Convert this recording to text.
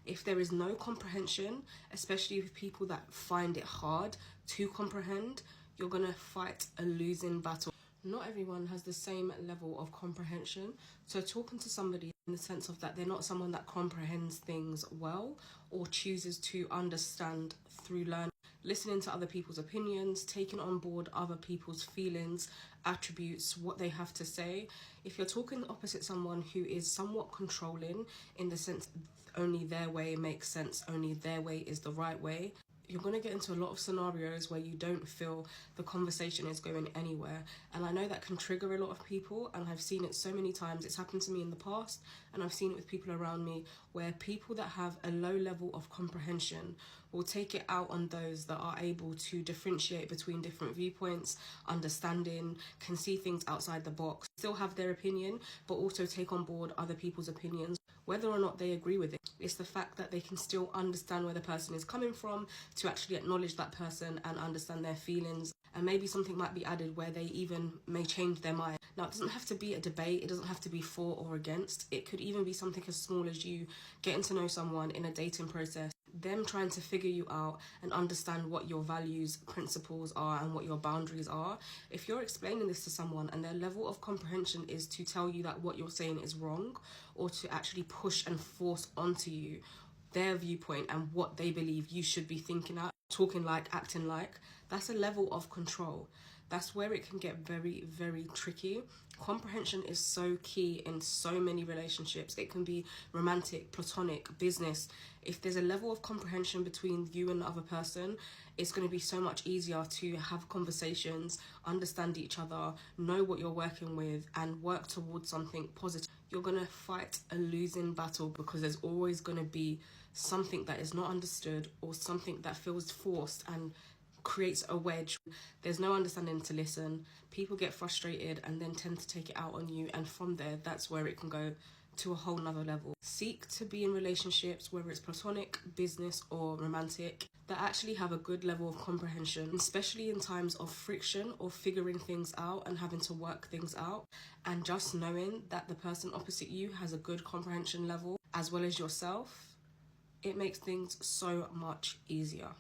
If there is no comprehension, especially with people that find it hard to comprehend, you're going to fight a losing battle. Not everyone has the same level of comprehension. So talking to somebody in the sense of that they're not someone that comprehends things well or chooses to understand through learning, listening to other people's opinions, taking on board other people's feelings, attributes, what they have to say. If you're talking opposite someone who is somewhat controlling in the sense only their way makes sense, only their way is the right way, you're going to get into a lot of scenarios where you don't feel the conversation is going anywhere. And I know that can trigger a lot of people, and I've seen it so many times. It's happened to me in the past, and I've seen it with people around me, where people that have a low level of comprehension will take it out on those that are able to differentiate between different viewpoints, understanding, can see things outside the box, still have their opinion, but also take on board other people's opinions, whether or not they agree with it. It's the fact that they can still understand where the person is coming from, to actually acknowledge that person and understand their feelings. And maybe something might be added where they even may change their mind. Now, it doesn't have to be a debate. It doesn't have to be for or against. It could even be something as small as you getting to know someone in a dating process, them trying to figure you out and understand what your values, principles are and what your boundaries are. If you're explaining this to someone and their level of comprehension is to tell you that what you're saying is wrong, or to actually push and force onto you their viewpoint and what they believe you should be thinking at, talking like, acting like, that's a level of control. That's where it can get very, very tricky. Comprehension is so key in so many relationships. It can be romantic, platonic, business. If there's a level of comprehension between you and the other person, it's going to be so much easier to have conversations, understand each other, know what you're working with, and work towards something positive. You're going to fight a losing battle because there's always going to be something that is not understood or something that feels forced and creates a wedge. There's no understanding to listen. People get frustrated and then tend to take it out on you, and from there, that's where it can go to a whole nother level. Seek to be in relationships, whether it's platonic, business or romantic, that actually have a good level of comprehension, especially in times of friction or figuring things out and having to work things out. And just knowing that the person opposite you has a good comprehension level as well as yourself, it makes things so much easier.